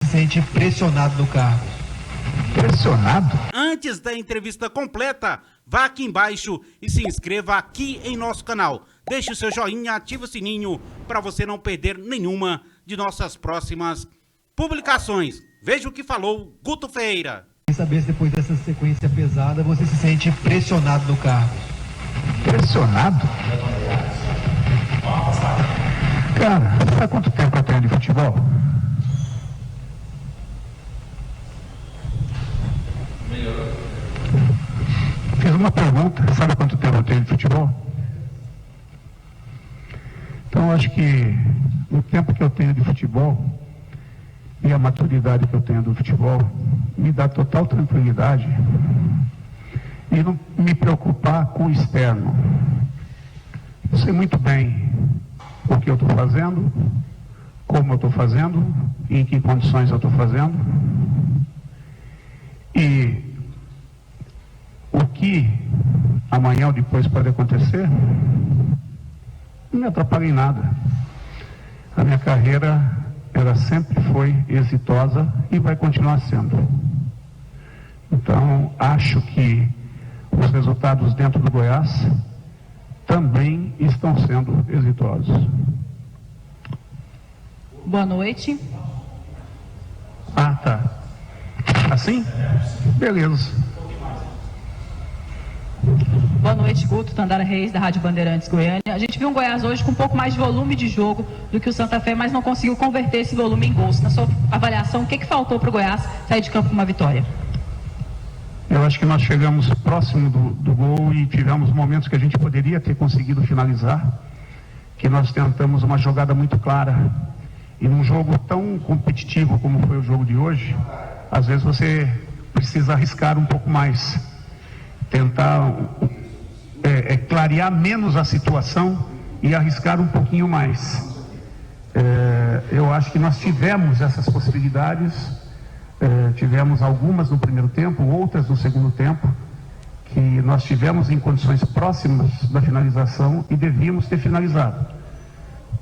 sente pressionado no cargo? Pressionado? Antes da entrevista completa, vá aqui embaixo e se inscreva aqui em nosso canal. Deixe o seu joinha, ative o sininho para você não perder nenhuma de nossas próximas publicações. Veja o que falou Guto Ferreira. Queria saber se depois dessa sequência pesada você se sente pressionado no cargo. Pressionado? Cara, sabe quanto tempo eu tenho de futebol? Fiz uma pergunta, sabe quanto tempo eu tenho de futebol? Então, eu acho que o tempo que eu tenho de futebol e a maturidade que eu tenho do futebol me dá total tranquilidade e não me preocupar com o externo. Eu sei muito bem o que eu estou fazendo, como eu estou fazendo, em que condições eu estou fazendo e o que amanhã ou depois pode acontecer não me atrapalha em nada. A minha carreira, ela sempre foi exitosa e vai continuar sendo. Então, acho que os resultados dentro do Goiás também estão sendo exitosos. Boa noite. Ah, tá. Assim? Beleza. Boa noite, Guto, Tandara Reis, da Rádio Bandeirantes Goiânia. A gente viu um Goiás hoje com um pouco mais de volume de jogo do que o Santa Fé, mas não conseguiu converter esse volume em gols. Na sua avaliação, o que faltou para o Goiás sair de campo com uma vitória? Eu acho que nós chegamos próximo do gol e tivemos momentos que a gente poderia ter conseguido finalizar, que nós tentamos uma jogada muito clara. E num jogo tão competitivo como foi o jogo de hoje, às vezes você precisa arriscar um pouco mais, tentar clarear menos a situação e arriscar um pouquinho mais. Eu acho que nós tivemos essas possibilidades, tivemos algumas no primeiro tempo, outras no segundo tempo, que nós tivemos em condições próximas da finalização e devíamos ter finalizado.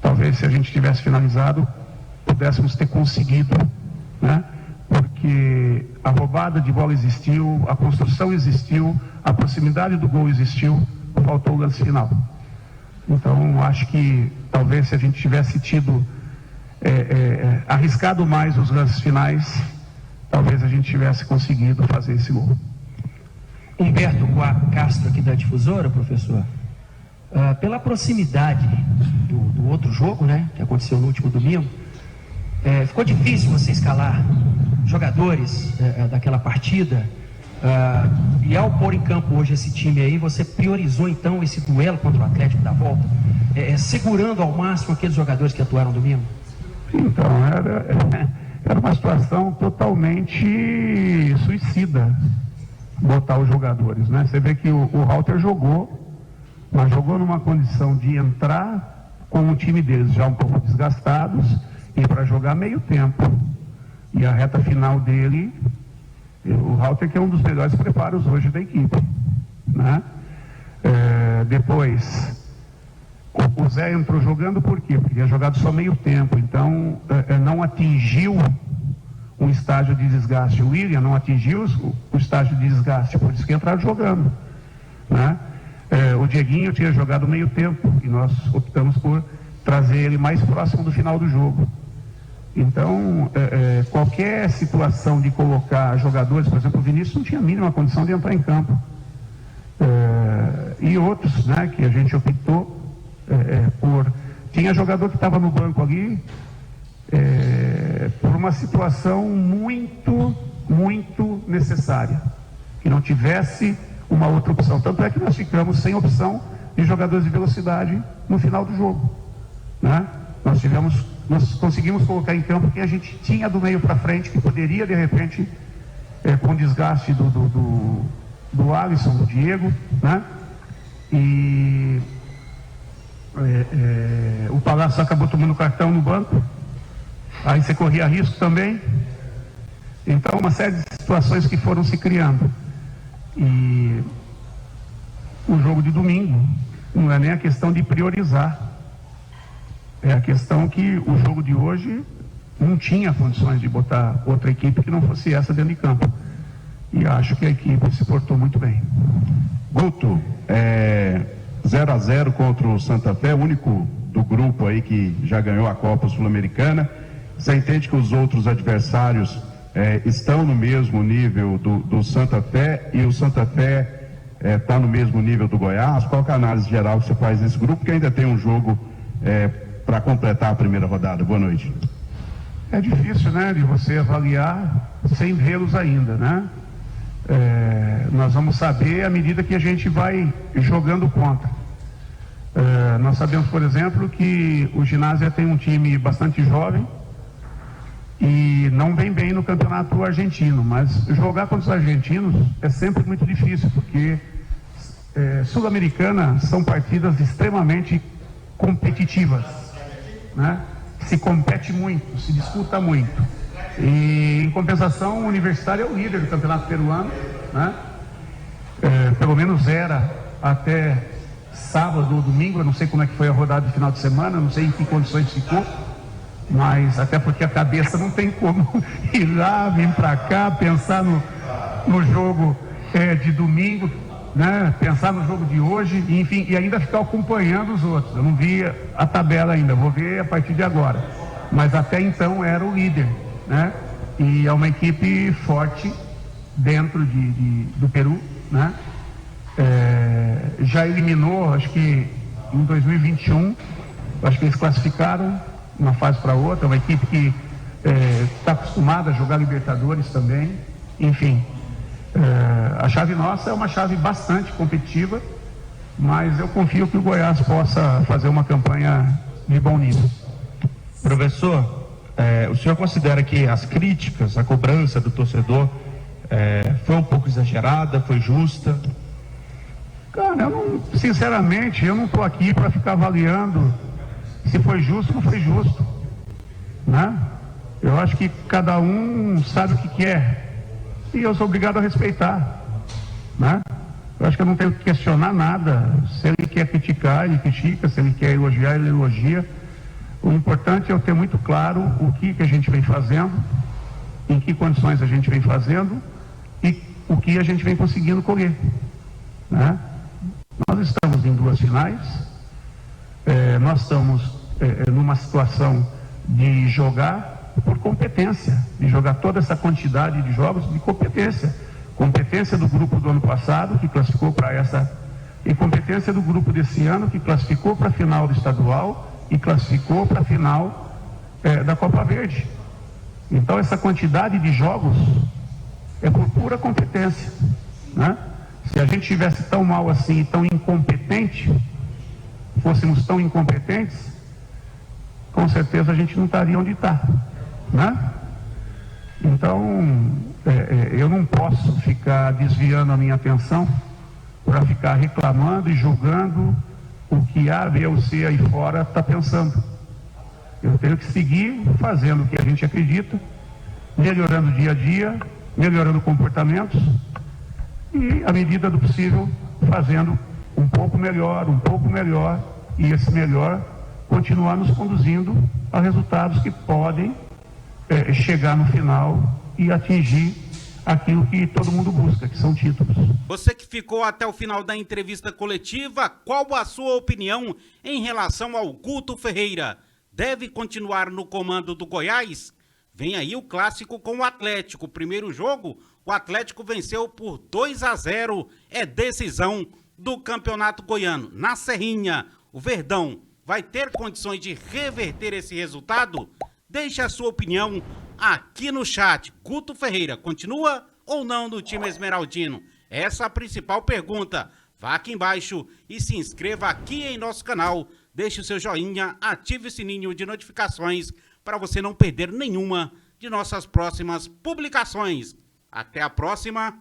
Talvez se a gente tivesse finalizado, pudéssemos ter conseguido, né? Porque a roubada de bola existiu, a construção existiu, a proximidade do gol existiu, faltou o lance final. Então, acho que talvez se a gente tivesse tido arriscado mais os lances finais, talvez a gente tivesse conseguido fazer esse gol. Humberto Castro, aqui da Difusora, professor. Pela proximidade do outro jogo, né, que aconteceu no último domingo, ficou difícil você escalar jogadores daquela partida, e ao pôr em campo hoje esse time aí, você priorizou então esse duelo contra o Atlético da Volta, segurando ao máximo aqueles jogadores que atuaram domingo? Então, era uma situação totalmente suicida botar os jogadores, né? Você vê que o Halter jogou, mas jogou numa condição de entrar com o time deles já um pouco desgastados e para jogar meio tempo. E a reta final dele, o Halter que é um dos melhores preparos hoje da equipe, né? Depois, o Zé entrou jogando por quê? Porque tinha jogado só meio tempo, então não atingiu um estágio de desgaste. O William não atingiu o estágio de desgaste, por isso que entraram jogando, né? O Dieguinho tinha jogado meio tempo e nós optamos por trazer ele mais próximo do final do jogo. Então, qualquer situação de colocar jogadores, por exemplo, o Vinícius não tinha a mínima condição de entrar em campo. E outros, né, que a gente optou por... Tinha jogador que estava no banco ali por uma situação muito, muito necessária, que não tivesse uma outra opção. Tanto é que nós ficamos sem opção de jogadores de velocidade no final do jogo, né? Nós conseguimos colocar em campo quem a gente tinha do meio para frente, que poderia, de repente, com o desgaste do Alisson, do Diego, né? E o Palácio acabou tomando cartão no banco, aí você corria risco também. Então, uma série de situações que foram se criando. E o jogo de domingo não é nem a questão de priorizar. É a questão que o jogo de hoje não tinha condições de botar outra equipe que não fosse essa dentro de campo. E acho que a equipe se portou muito bem. Guto, 0-0 contra o Santa Fé, o único do grupo aí que já ganhou a Copa Sul-Americana. Você entende que os outros adversários estão no mesmo nível do Santa Fé e o Santa Fé está no mesmo nível do Goiás? Qual que é a análise geral que você faz desse grupo, que ainda tem um jogo para completar a primeira rodada? Boa noite. É difícil, né, de você avaliar sem vê-los ainda, né? Nós vamos saber à medida que a gente vai jogando contra. Nós sabemos, por exemplo, que o Ginásio tem um time bastante jovem e não vem bem no campeonato argentino, mas jogar contra os argentinos é sempre muito difícil, porque Sul-Americana são partidas extremamente competitivas, né? Se compete muito, se disputa muito. E, em compensação, o Universitário é o líder do campeonato peruano, né? Pelo menos era até sábado ou domingo, eu não sei como é que foi a rodada de final de semana, não sei em que condições ficou, mas até porque a cabeça não tem como ir lá, vir para cá, pensar no jogo de domingo, né? Pensar no jogo de hoje, enfim, e ainda ficar acompanhando os outros. Eu não vi a tabela ainda, vou ver a partir de agora. Mas até então era o líder, né? E é uma equipe forte dentro do Peru, né? Já eliminou, acho que em 2021, acho que eles classificaram uma fase para outra, uma equipe que está acostumada a jogar Libertadores também, enfim. A chave nossa é uma chave bastante competitiva, mas eu confio que o Goiás possa fazer uma campanha de bom nível. Professor, o senhor considera que as críticas, a cobrança do torcedor foi um pouco exagerada, foi justa? Cara, sinceramente, eu não estou aqui para ficar avaliando se foi justo ou não foi justo, né? Eu acho que cada um sabe o que quer e eu sou obrigado a respeitar, né? Eu acho que eu não tenho que questionar nada. Se ele quer criticar, ele critica. Se ele quer elogiar, ele elogia. O importante é eu ter muito claro o que a gente vem fazendo, em que condições a gente vem fazendo e o que a gente vem conseguindo colher, né? Nós estamos em 2 finais, nós estamos numa situação de jogar por competência, de jogar toda essa quantidade de jogos de competência. Competência do grupo do ano passado, que classificou para essa, e competência do grupo desse ano, que classificou para a final do estadual e classificou para a final da Copa Verde. Então, essa quantidade de jogos é por pura competência, né? Se a gente estivesse tão mal assim, tão incompetente, fôssemos tão incompetentes, com certeza a gente não estaria onde está, né? Então, eu não posso ficar desviando a minha atenção para ficar reclamando e julgando o que A, B ou C aí fora está pensando. Eu tenho que seguir fazendo o que a gente acredita, melhorando dia a dia, melhorando comportamentos e, à medida do possível, fazendo um pouco melhor, e esse melhor continuar nos conduzindo a resultados que podem chegar no final e atingir aquilo que todo mundo busca, que são títulos. Você que ficou até o final da entrevista coletiva, qual a sua opinião em relação ao Guto Ferreira? Deve continuar no comando do Goiás? Vem aí o clássico com o Atlético. Primeiro jogo, o Atlético venceu por 2-0. É decisão do Campeonato Goiano. Na Serrinha, o Verdão vai ter condições de reverter esse resultado? Deixe a sua opinião aqui no chat. Guto Ferreira continua ou não no time esmeraldino? Essa é a principal pergunta. Vá aqui embaixo e se inscreva aqui em nosso canal. Deixe o seu joinha, ative o sininho de notificações para você não perder nenhuma de nossas próximas publicações. Até a próxima.